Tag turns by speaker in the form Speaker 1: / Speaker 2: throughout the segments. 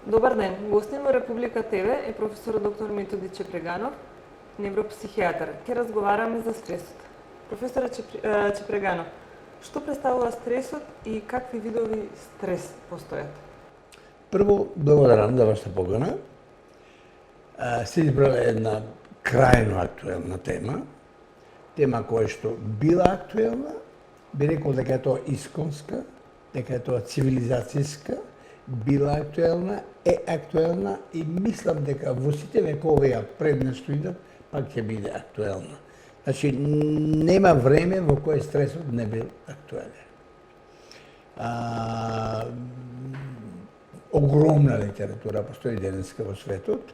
Speaker 1: Добар ден! Гостин во Република ТВ е професор доктор Методи Чепреганов, невропсихијатар. Ќе разговараме за стресот. Професоре Чепреганов, што представува стресот и какви видови стрес постојат?
Speaker 2: Прво, благодарам за вашата покана. Се избрала една крајно актуелна тема која што била актуелна, би рекол дека е тоа исконска, дека е тоа цивилизацијска, била актуелна, е актуелна и мислам дека во сите векови пред нас што идат, пак ќе биде актуелна. Значи, нема време во кое стресот не бил актуелен. Огромна литература постои денеска во светот,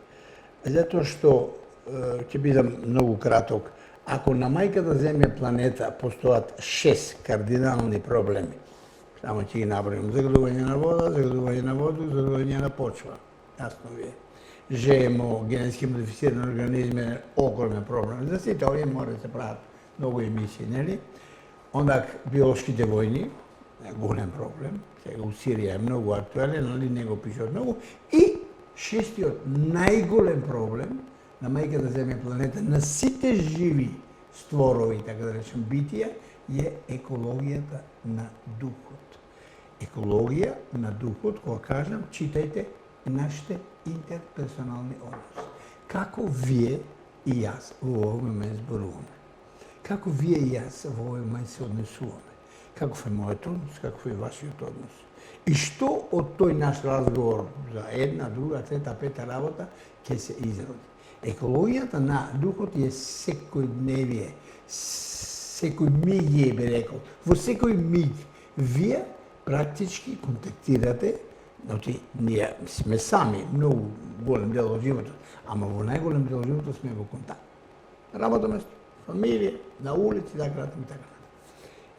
Speaker 2: затоа што, ќе бидам многу краток, ако на мајката Земја планета постојат 6 кардинални проблеми, само ќе ги набројам: загадување на вода, загадување на воздух, загадување на почва. Јасно ви е. ЖМО, генетски модифицирани организми е огромен проблем. За сите овие мора да се прават многу емисии, нели? Онда биолошките војни е голем проблем. Сега у Сирија е многу актуелен, али не го пишат многу. И шестиот најголем проблем на мајката Земја планета, на сите живи створови, така да речем, битија, е екологијата на духот. Екологија на духот, кога кажам, читајте нашите интерперсонални односи. Како вие и јас во овој момент зборуваме? Како вие и јас во овој момент се однесуваме? Каков е мојот однос, каков е вашиот однос? И што од тој наш разговор за една, друга, трета, пета работа ќе се изроди? Екологијата на духот е секојдневие, секој миг е, би рекол. Во секој миг вие практички контактирате, значи ние сме сами многу голем дел од животот, ама во најголем дел од животот сме во контакт. Работа место, фамилија, на улици, така натаму и така натаму.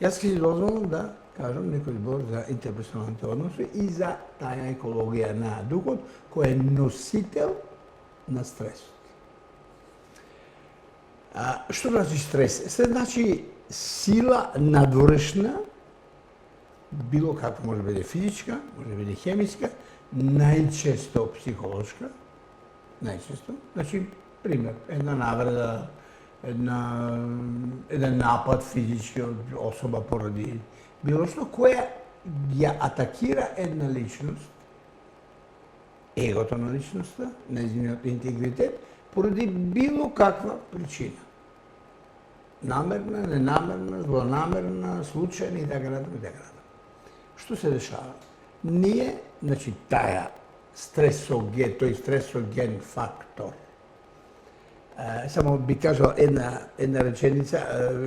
Speaker 2: Јас ќе си дозволам да кажам некој збор за интерперсоналните односи и за таа екологија на духот, која е носител на стресот. Што значи стрес? Стрес значи сила надворешна, било како може да биде физичка, може да биде хемиска, најчесто психолошка, најчесто. Значи, пример, една навреда, еден напад физички од особа поради било што, која ја атакира една личност, егото на личноста, нејзиниот интегритет, поради било каква причина. Намерна, ненамерна, злонамерна, случајна и така натаму и така натаму. Што се дешава? Ние, значи, тој стресоген фактор. Само би кажал една реченица,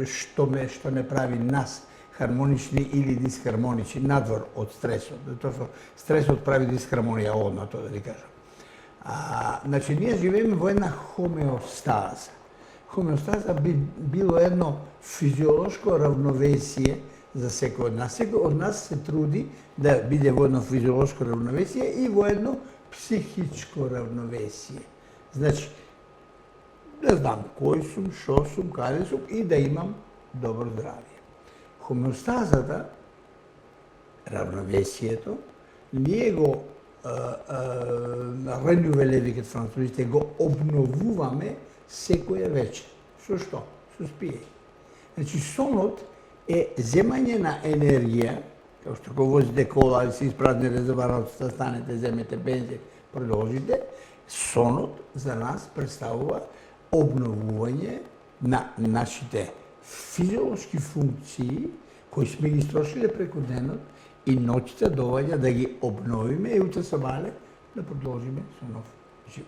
Speaker 2: што не прави нас хармонични или дисхармонични, надвор од стресот. Затоа што стресот прави дисхармонија одно, тоа да ви кажам. Значи, ние живееме во една хомеостаза. Хомеостаза би било едно физиолошко равновесие за секој од нас. Секој од нас се труди да биде во едно физиолошко равновесие и во едно психичко равновесие. Значи, да знам кој сум, шо сум, каде сум и да имам добро здравје. Хомеостазата, равновесието, ние го ренувеле, викат французите, го обновуваме секоја вечер. Со што? Со спиење. Значи, сонот е земање на енергија, како што го возите кола и се испразни резервоарот, станете, земете бензин, продолжите. Сонот за нас представува обновување на нашите физиолошки функции, кои сме ги строшиле преку денот, и ноќта доваѓа да ги обновиме и утре сабале да продолжиме со нов живот.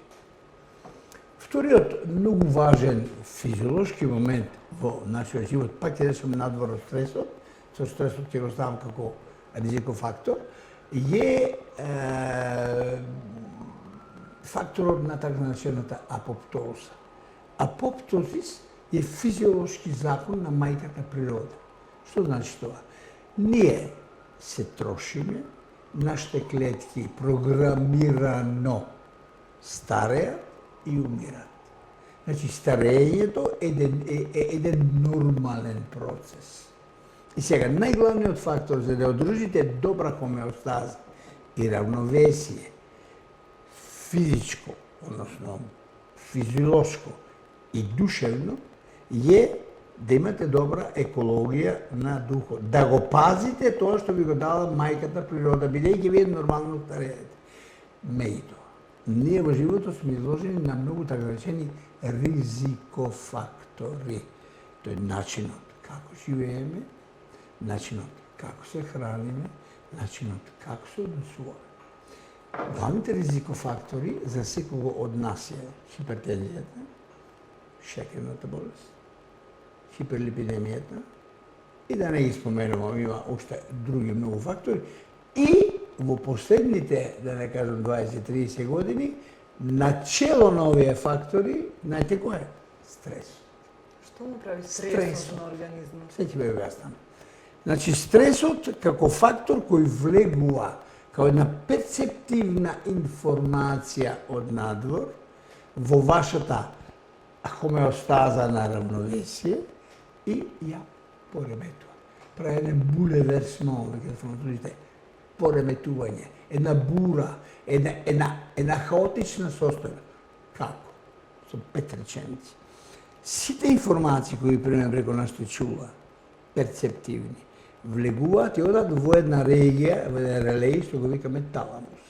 Speaker 2: Вториот многу важен физиолошки момент во нашиот живот, пак ќе речеме надвор од стресот, со стресот ќе го ставам како ризиков фактор, е факторот на така наречената апоптоза. Апоптозис е физиолошки закон на мајката природа. Што значи тоа? Ние се трошиме, нашите клетки програмирано стареат и умираат. Значи, старењето е еден нормален процес. И сега, најглавниот фактор за да одржите добра хомеостаза и равновесие физичко, односно физиолошко и душевно, е да имате добра екологија на духот. Да го пазите тоа што ви го дала мајката природа, бидејќи вие нормално стареете. Меѓутоа, ние во животот сме изложени на многу така речени ризикофактори. Тој е начинот како живееме, начинот како се храниме, начинот како се однесуваме. Главните ризикофактори за секого од нас е хипертензијата, шекерната болест, хиперлипидемијата и да не ги споменувам, има уште други многу фактори. И во последните, да не кажам 20-30 години, начело на овие фактори, знаете кој е? Стрес.
Speaker 1: Што му прави стресот на организмот?
Speaker 2: Се ќе ве објаснам. Значи, стресот како фактор кој влегува како една перцептивна информација од надвор во вашата хомеостаза на равновесие и ја пореметува. Прави еден булеверсмон, како французите, пореметување, една бура, една хаотична состојба. Како? Со 5 реченици. Сите информации кои примем преку нашите чула, перцептивни, влегуваат и одат во една регија, во еден релеј, што го викаме таламус.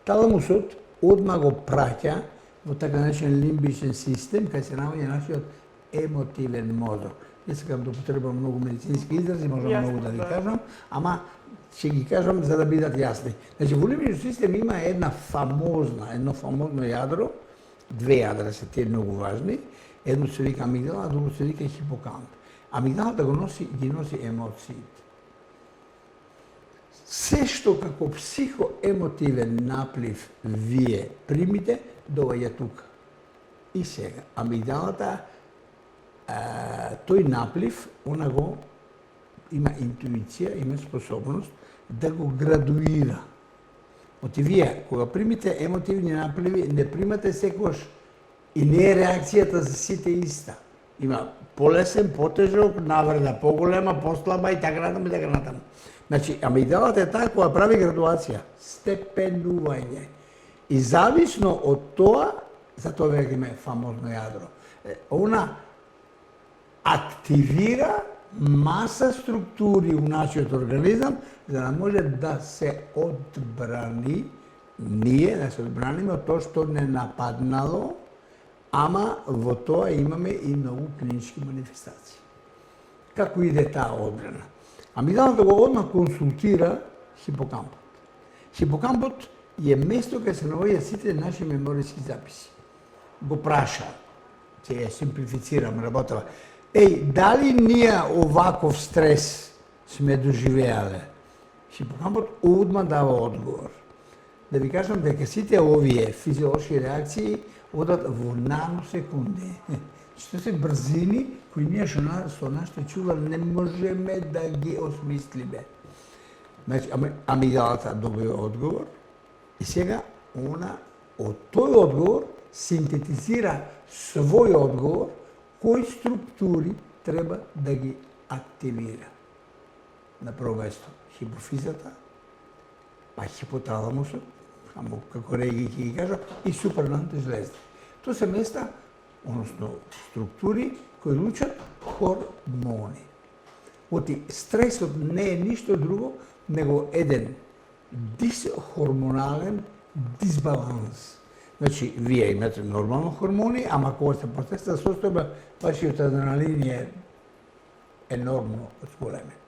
Speaker 2: Таламусот одма го праќа во така наречен лимбичен систем, кај се наоѓа нашиот емотивен мозок. Не сакам да употребам многу медицински изрази, можам многу да ви кажам, ама ќе ги кажам за да бидат јасни. Значи, во лимбичен систем има едно фамозно јадро, две јадра се тие многу важни, едно се вика амигдала, а друго се вика хипокамп. Амигдалата ги носи емоциите. Се што како психоемотивен наплив вие примите, доаѓа тука. И сега, амигдалата, тој наплив, она го има интуиција, има способност да го градуира. Оти вие, кога примите емотивни напливи, не примате секојаш и не е реакцијата за сите иста. Има полесен, потежок, навреда поголема, послаба и така натаму и така натаму. Значи, амигдалата е таа која прави градуација, степенување. И зависно од тоа, затоа веќе фамозно јадро, она активира маса структури у нашиот организам, за да може да се одбрани, ние да се одбраниме од тоа што не нападнало, ама во тоа имаме и многу клинички манифестации. Како иде таа одбрана? Амигдалата го одма консултира хипокампот. Хипокампот е место кај се наоѓа сите наши мемориски записи. Го праша, ќе ја симплифицирам работава. Дали ние оваков стрес сме доживеале? Хипокампот одма дава одговор. Да ви кажам дека сите овие физиолошки реакции одат во наносекунди. Што се брзини кои ние со нашите чула не можеме да ги осмислиме. Значи, амигдалата добива одговор и сега она од тој одговор синтетизира свој одговор кои структури треба да ги активира. На прво место хипофизата, па хипоталамусот, како реги ќе ги кажа, и суперната жлезда. Тоа се места, односно структури кои лучат хормони. Оти стресот не е ништо друго него еден дисхормонален дисбаланс. Значи, вие имате нормално хормони, ама кога се протеста состојба, вашиот адреналин е енормно зголемен.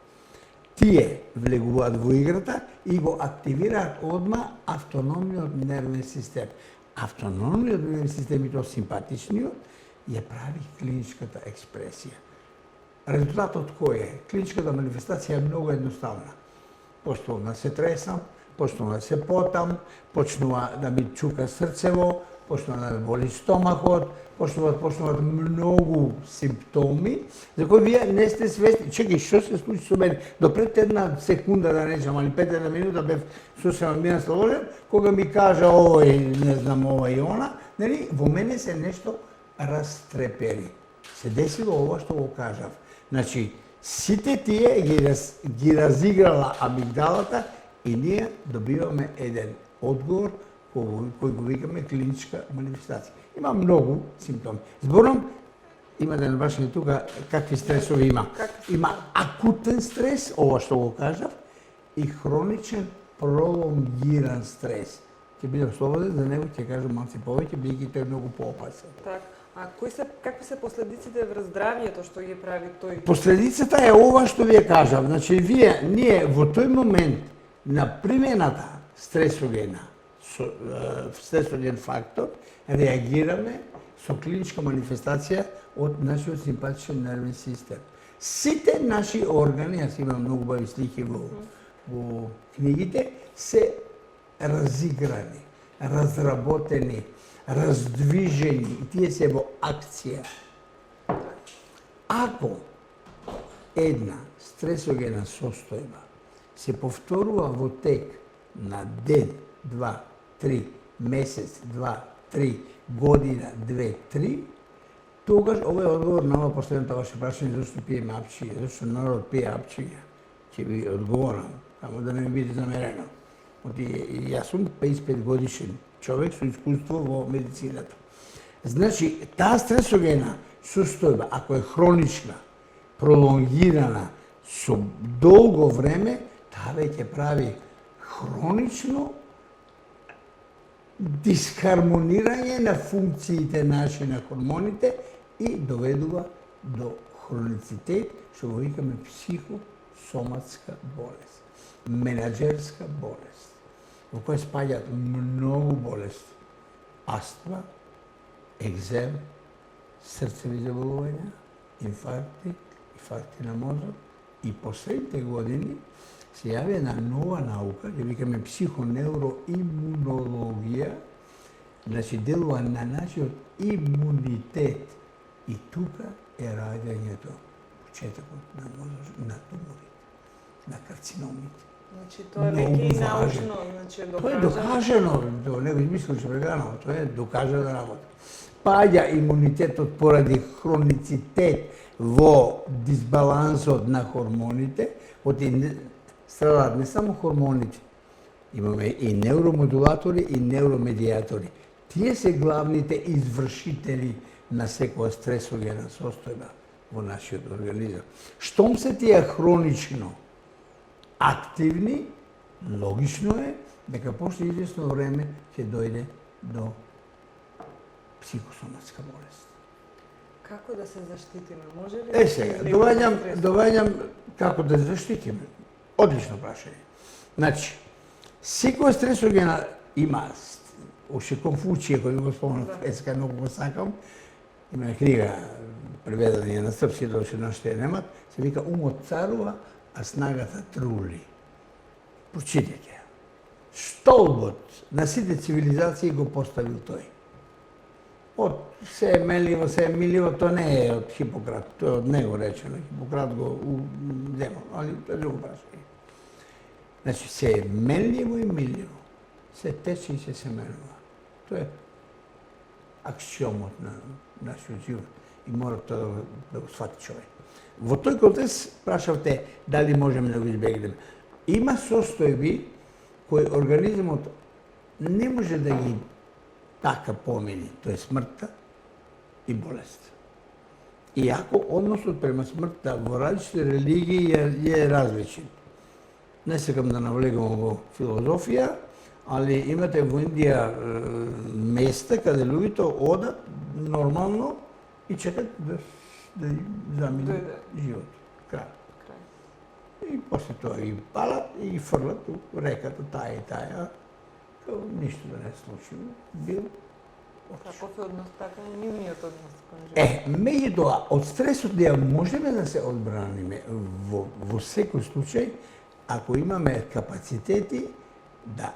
Speaker 2: Тие влегуваат во играта и го активираат одма автономниот нервен систем. Автономниот нервен систем и тоа симпатичниот ја прави клиничката експресија. Резултатот кој е? Клиничката манифестација е многу едноставна. Почнува да се тресам, почнува да се потам, почнува да ми чука срцево, почнува да ми боли стомахот, почнуваат многу симптоми за кои вие не сте свесни. Чекај, што се случи со мене? До пред една секунда, да речам, али 5 минута бев сосема ми насловолен, кога ми кажа овој, не знам, ова и она, нели, во мене се нешто растрепери. Се десило ова што го кажав. Значи, сите тие ги разиграла амигдалата и ние добиваме еден одговор кој го викаме клиничка манифестација. Има многу симптоми. Зборам, има да не башне тука какви стресови има. Има акутен стрес, ова што го кажав, и хроничен пролонгиран стрес. Ќе бидам слободен, за него ќе кажам малце повеќе, бидејќи тој е многу поопасен.
Speaker 1: Так. А какви се последиците врз здравјето што ги прави тој?
Speaker 2: Последицата е ова што вие кажав. Значи, ние во тој момент на примената стресогена, стресоген фактор, реагираме со клиничка манифестација од нашиот симпатичен нервен систем. Сите наши органи, јас имам многу убави слики во книгите, се разиграни, разработени, раздвижени, и тие се во акција. Ако една стресогена состојба се повторува во тек на ден, 2, 3, месец, 2, 3, година, 2, 3, тогаш ова е одговор на ова последното ваше прашање зашто пиеме апчиња, зашто народ пие апчиња. Ќе ви одговорам, само да не ми биде замерено. Јас сум 55 годишен човек со искуство во медицината. Значи, таа стресогена состојба, ако е хронична, пролонгирана со долго време, таа веќе прави хронично дисхармонирање на функциите наши на хормоните и доведува до хроницитет, што го викаме психосоматска болест, менаџерска болест, во која спаѓаат многу болести. Астма, екзем, срцеви заболувања, инфаркти на мозок, и последните години се јави една нова наука, ја викаме психоневроимунологија, значи делува на нашиот имунитет. И тука е раѓањето, почетокот на туморите, на карциномите.
Speaker 1: Значи, тоа е веќе и научно, значи
Speaker 2: Тоа е докажано, тоа не го измислил Чепреганов, тоа е докажана работа. Паѓа имунитетот поради хроницитет во дисбалансот на хормоните, страдат не само хормоните, имаме и невромодулатори и невромедиатори. Тие се главните извршители на секоја стресогена состојба во нашиот организам. Штом се тие хронично активни, логично е дека после известно време ќе дојде до психосоматска болест.
Speaker 1: Како да се заштитиме? Може ли?
Speaker 2: Сега, доваѓам како да се заштитиме. Одлично прашање. Значи, секоја стресогена има, уште Конфуција, кој го спомнав, еска многу го сакам, има книга преведена и на српски, додека нашите ја немат, се вика Умот царува, а снагата трули. Прочитајте ја. Столбот на сите цивилизации го поставил тој. Од се е менливо, се е миливо, тоа не е од Хипократ, тоа е од него речено. Хипократ го земал, али тоа е друго прашање. Значи, се е менливо и миливо, се тече и се семенува. Тоа е аксиомот на нашиот живот и мора тоа да го свати човек. Во тој контекст прашавте дали можеме да го избегнеме. Има состојби кои организмот не може да ги така помени, тоа е смртта и болест. Иако односот према смртта во различни религии е различен. Не сакам да навлегувам во филозофија, али имате во Индија места каде луѓето одат нормално и чекат да замине живот. Крај. И после тоа ги палат и ги фрлат у реката таа и таа. Као ништо да не се случило. Бил.
Speaker 1: Каков е однос така и нивниот однос кон животот?
Speaker 2: Меѓутоа, од стресот ја можеме да се одбраниме во секој случај, ако имаме капацитети да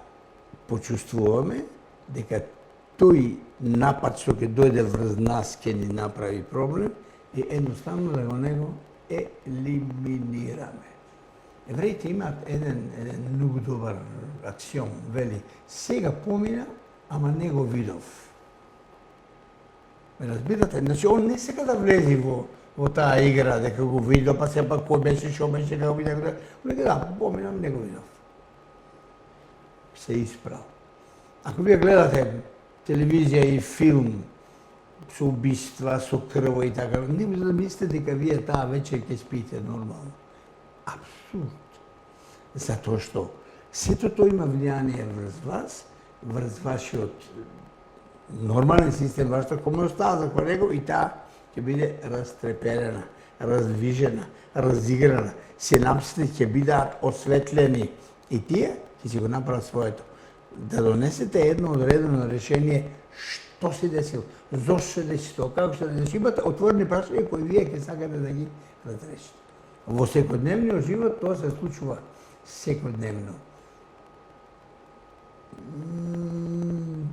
Speaker 2: почувствуваме дека тој напад што ќе дојде врз нас ќе ни направи проблем и едноставно да го него елиминираме. Евреите имаат еден многу добар аксиом, вели, сега помина, ама не го видов. Ме разбирате? Значи, он не сека да влези во таа игра, дека го видов, па сепак кој беше, шо беше, како видов. Он дека да, поминам, не го видов. Се исправ. Ако вие гледате телевизија и филм со убиства, со крво и така, не може да мислите дека вие таа вечер ќе спите нормално. Абсурд. Затоа што сето тоа има влијание врз вашиот нормален систем, вашата хомеостаза кога него и таа ќе биде растрепелена, раздвижена, разиграна. Синапсите ќе бидат осветлени и тие ќе си го направат своето. Да донесете едно одредено решение што се десило, зошто се деси тоа, како се деси, имате отворени прашања кои вие ќе сакате да ги разрешите. Во секојдневниот живот тоа се случува секојдневно.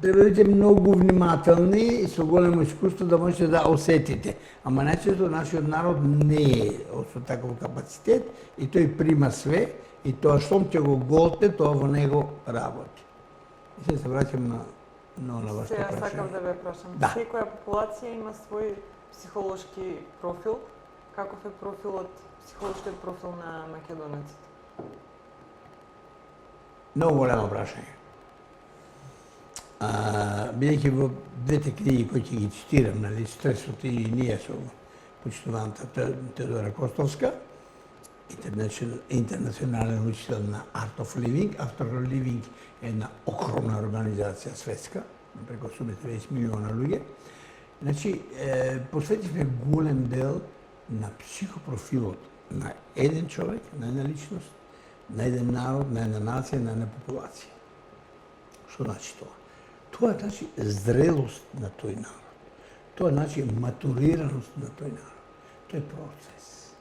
Speaker 2: Треба да бидете многу внимателни и со големо искуство да можете да осетите. Ама најчесто нашиот народ не е со таков капацитет и тој прима све и тоа штом ќе го голте, тоа во него работи. И се враќам на вашето
Speaker 1: Сега
Speaker 2: прашање.
Speaker 1: сакам да ве прашам.
Speaker 2: Да.
Speaker 1: Секоја популација има свој психолошки профил. Каков е психолошкиот профил на македонеците?
Speaker 2: Многу големо прашање. Бидејќи во двете книги кои ќе ги цитирам, нали, Стресот и ние со почитуваната Теодора Костовска, интернационален учител на Art of Living. Art of Living е една огромна организација светска, преку 80 милиона луѓе. Значи, посветивме голем дел на психопрофилот на еден човек, на една личност, на еден народ, на една нација, на една популација. Што значи тоа? Тоа значи зрелост на тој народ. Тоа значи матурираност на тој народ. Тој процес.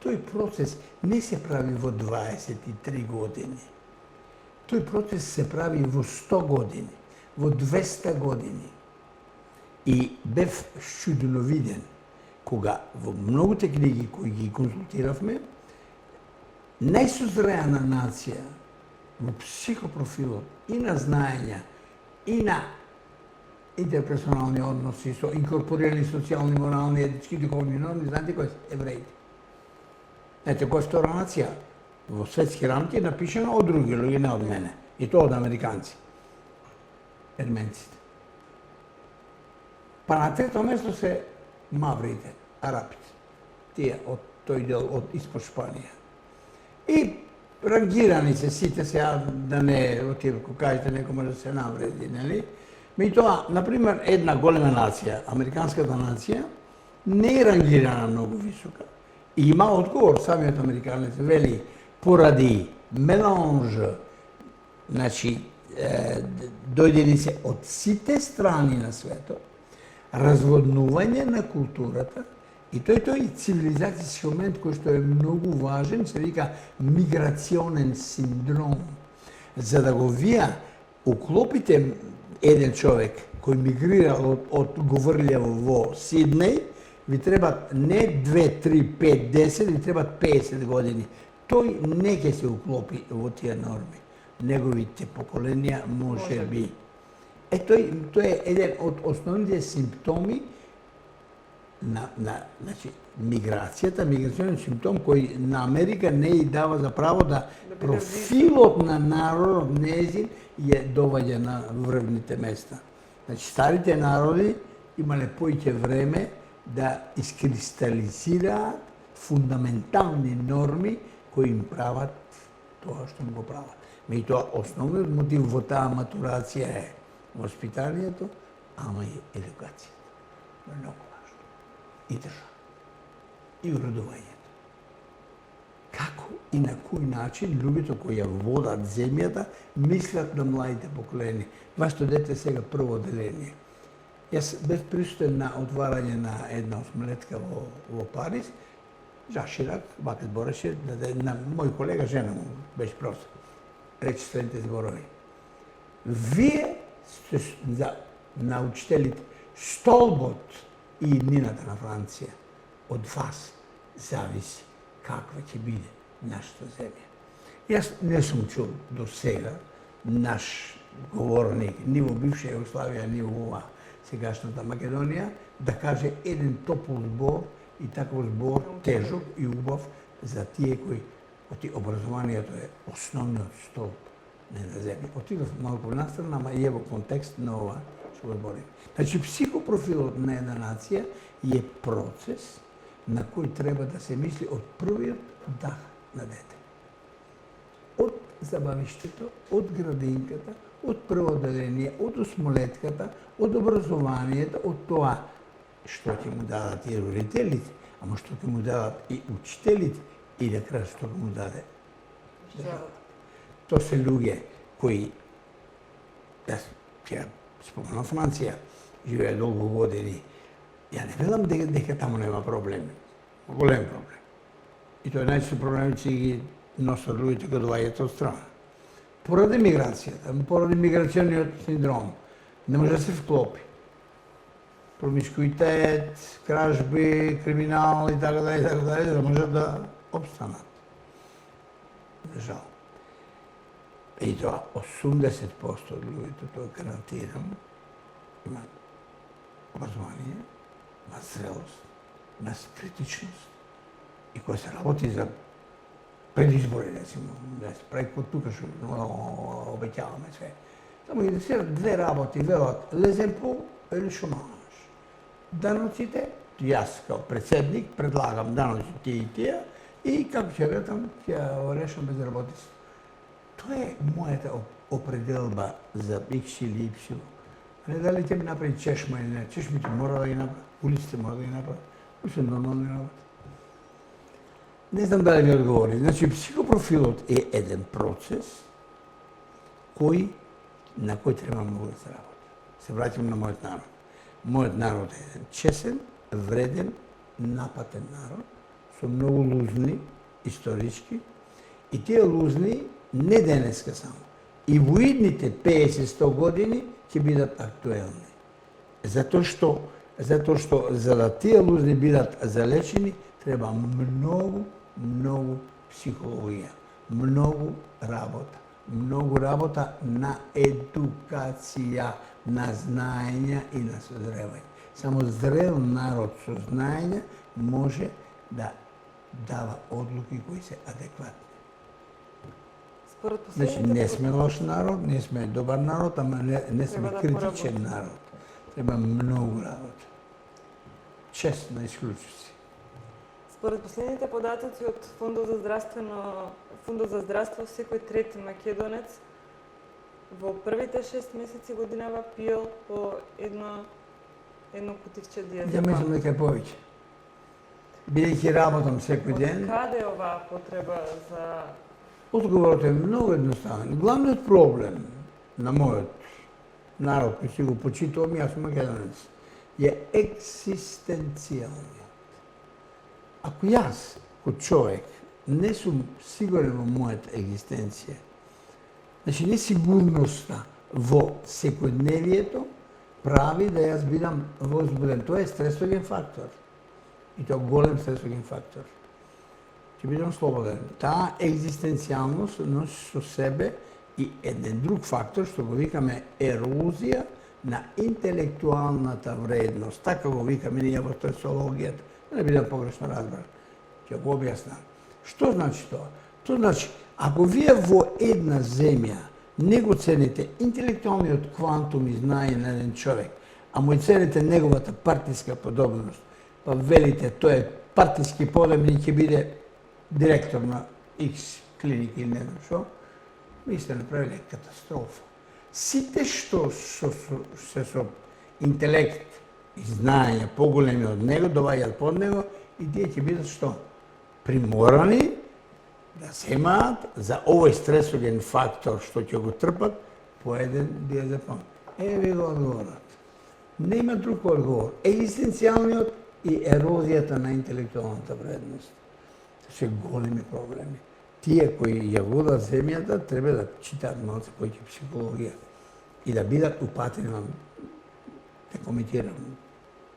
Speaker 2: Тој процес не се прави во 23 години. Тој процес се прави во 100 години, во 200 години. И бев чудновиден кога во многуте книги кои ги консултиравме, најсозреана нација во психопрофилот и на знаења, и на интерперсонални односи со инкорпорирани социјални, морални, етички, духовни норми, знаете кои се? Евреите. Знаете која втора нација во светски рамки е напишана од други луѓе, не од мене. И тоа од американци. Ерменците. Па на трето место се маврите, арапите. Тие од тој дел од испод Шпанија. И рангирани се сите сега да не отиде, кажете некој може да се навреди, нели? Меѓутоа, например, една голема нација, американската нација, не е рангирана многу висока. И има одговор, самиот американец вели, поради меланж, значи, дојдени се од сите страни на светот, разводнување на културата, и тој цивилизацијски момент кој што е многу важен, се вика миграционен синдром. За да го вие уклопите еден човек кој мигрирал од Говорлјево во Сиднеј, ви требат не 2, 3, 5, 10, ви требат 50 години. Тој не ќе се уклопи во тие норми. Неговите поколенија може би. Тој е еден од основните симптоми значи, миграционен симптом кој на Америка не ја дава за право да профилот на народот незин ја доваѓа на врвните места. Значи, старите народи имале поиќе време да искристализираат фундаментални норми кои им прават тоа што го прават. Меѓутоа, основниот мотив во таа матурација е воспитанието, ама и едукацијата. Многу важно. И држава. И уредувањето. Како и на кој начин луѓето кои ја водат земјата мислат на младите поколени. Вашето дете сега прво одделение. Јас бев присутен на отварање на една осмлетка во Париз. Жак Ширак, вака збореше, на мој колега, жена му беше професор. Рече следните зборови. Вие сте на учителите столбот и иднината на Франција. Од вас зависи каква ќе биде нашата земја. Јас не сум чул до сега наш говорник, ни во бивша Југославија, ни во ова сегашната Македонија, да каже еден топол збор и таков збор тежок и убав за тие кои образованието е основниот столб не на земја. Отидов малку настрана, ама и ево контекст на ова што го зборим. Значи, психопрофилот на една нација е процес на кој треба да се мисли од првиот дах на дете. Од забавиштето, од градинката, од прво одделение, од осмолетката, од образованието, од тоа што ќе му дадат и родителите, ама што ќе му дадат и учителите, и на крај што ќе му даде државата. Тоа се луѓе кои, јас ќе споменам Франција, живее долго години. Ја не велам дека таму нема проблеми. Голем проблем. И тоа е најчесто проблеми че ги носат луѓето кога доаѓаат од страна. Поради миграцијата, поради миграциониот синдром, не може да се вклопи. Промискуитет, кражби, криминал и така дале, да можат да обстанат. Жал. И тоа 80% од луѓето, тоа гарантирам, имаат образование, имаат зрелост, имаат критичност. И кој се работи за предизбори, рецимо, преко тука што обеќаваме све. Само ги се две работи, велат лезен пол или шомаж. Даноците, јас као председник предлагам даноците тие и тие и како ќе ретам, ќе решам безработица. Тоа е мојата определба за X или Y. Не дали ќе ми направи чешма или не, чешмите мора да ги направи, улиците мора да ги направи, кои се нормални работи. Не знам дали ви одговори. Значи, психопрофилот е еден процес на кој треба многу да се работи. Се враќам на мојот народ. Мојот народ е еден чесен, вреден, напатен народ, со многу лузни, исторички, и тие лузни не денеска само. И во идните 50-100 години ќе бидат актуелни. Затоа што за да тие лузни бидат залечени, треба многу психологија, многу работа на едукација, на знаење и на созревање. Само зрел народ со знаење може да дава одлуки кои се адекватни. Значи, не сме лош народ, не сме добар народ, ама не сме критичен народ. Треба многу работа. Чест на исклучици.
Speaker 1: Според последните податоци од Фондот за здравство, секој трети македонец во првите 6 месеци годинава пиел по едно кутивче диазепам.
Speaker 2: Ја мислам дека е повеќе. Бидејќи работам секој ден.
Speaker 1: Од каде е оваа потреба за...
Speaker 2: Одговорот е многу едноставен. Главниот проблем на мојот народ, кој си го почитувам, јас сум македонец, е екзистенцијалниот. Ако јас, кој човек, не сум сигурен во мојата екзистенција, значи несигурноста во секојдневието прави да јас бидам возбуден. Тоа е стресоген фактор. И тоа голем стресоген фактор. Ќе бидам слободен. Таа екзистенцијалност носи со себе и еден друг фактор, што го викаме ерозија на интелектуалната вредност. Така го викаме ние во стресологијата. Да не бидам погрешно разбран. Ќе го објаснам. Што значи тоа? Тоа значи, ако вие во една земја не го цените интелектуалниот квантум и знаење на еден човек, а му цените неговата партиска подобност, па велите тој е партиски подобен и ќе биде директор на X клиника или не знам што, ви сте направиле катастрофа. Сите што се со интелект и знаење поголеми од него, доаѓаат под него и тие ќе бидат што? Приморани да земаат за овој стресоген фактор што ќе го трпат по еден диазепам. Ви го одговорот. Нема друг одговор. Екзистенцијалниот и ерозијата на интелектуалната вредност. Тоа се големи проблеми. Тие кои ја водат земјата треба да читаат малце повеќе психологија и да бидат упатени на те коментирам.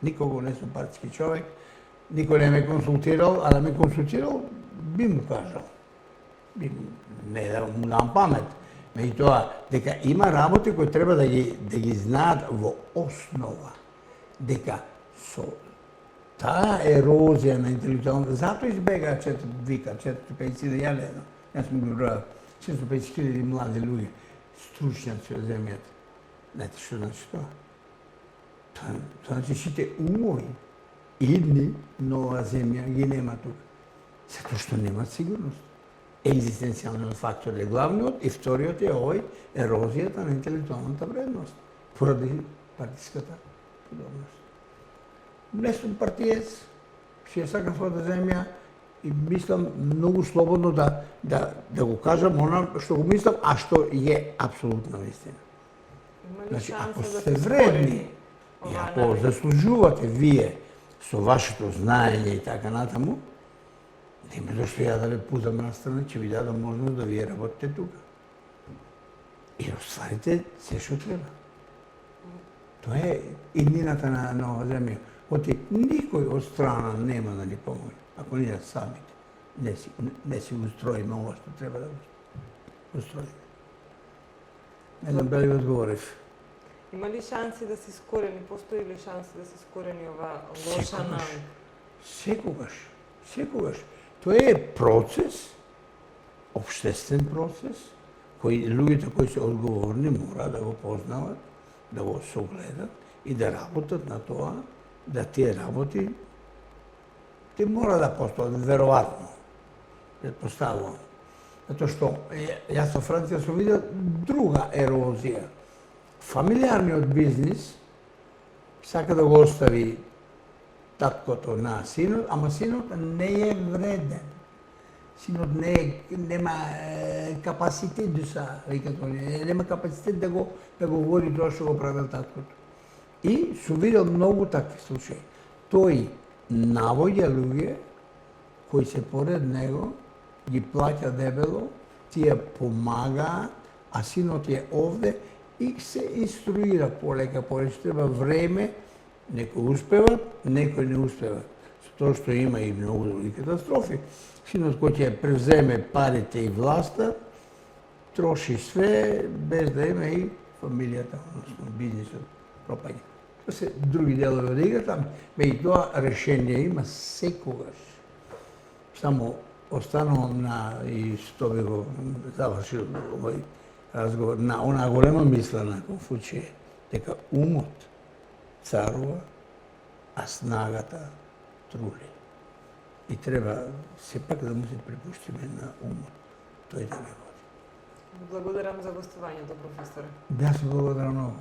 Speaker 2: Никого не сум партиски човек, никој не ме консултирал, а да ме консултирал, би му кажал. Не да му дам памет. Меѓутоа, дека има работи кои треба да ги знаат во основа. Дека со таа ерозија на интелектуалната, затоа избегаа 450.000, ја не знам, јас сум го бројал, 450.000 млади луѓе. стручњаци од земјата. Знаете што значи тоа? Тоа значи сите умови, идни нова земја ги нема тука. Затоа што нема сигурност. Екзистенцијалниот фактор е главниот и вториот е овој ерозијата на интелектуалната вредност поради партиската подобност. Не сум партиец, си ја сакам својата земја и мислам многу слободно да го кажам она што го мислам, а што е апсолутна вистина.
Speaker 1: Има ли
Speaker 2: Значи,
Speaker 1: шанса
Speaker 2: ако
Speaker 1: да
Speaker 2: сте
Speaker 1: се
Speaker 2: вредни
Speaker 1: скорени
Speaker 2: и
Speaker 1: оваа
Speaker 2: ако
Speaker 1: навика?
Speaker 2: заслужувате вие со вашето знаење и така натаму, нема зашто ја да ве путам настрана, ќе ви дадам можност да вие работите тука. И остварите се што треба. Тоа е иднината на ова земја. Оти никој од страна нема да ни помогне, ако ние самите не си устроиме ова што треба да го устроиме. Не знам дали ви одговорив.
Speaker 1: Има ли шанси да се скорени, постои ли шанси да се скорени оваа лоша навика?
Speaker 2: Секогаш. Тоа е процес, општествен процес, кој луѓето кои се одговорни мора да го познават, да го согледат и да работат на тоа, да тие работи те мора да постојат, веројатно, предпоставувам. Затоа што јас во Франција сум видел друга ерозија. Фамилиарниот бизнис сака да го остави таткото на синот, ама синот не е вреден. Синот нема капацитет нема капацитет да го води тоа што го правил таткото. И сум видел многу такви случаи. Тој навоѓа луѓе кои се поред него, ги плаќа дебело, тие помагаат, а синот е овде и се инструира полека, треба време, некои успеват, некои не успеват. Со тоа што има и многу други катастрофи. Синот кој ќе превземе парите и власта, троши све без да има и фамилијата, односно бизнисот пропаѓа. Тоа се други делови од играта, меѓутоа решение има секогаш. Само останувам и што би го завршил овој разговор, на она голема мисла на Конфуција, дека умот царува, а снагата трули. И треба сепак да му се препуштиме на умот, тој да не води.
Speaker 1: Благодарам за гостувањето, професоре.
Speaker 2: Да се благодарам многу.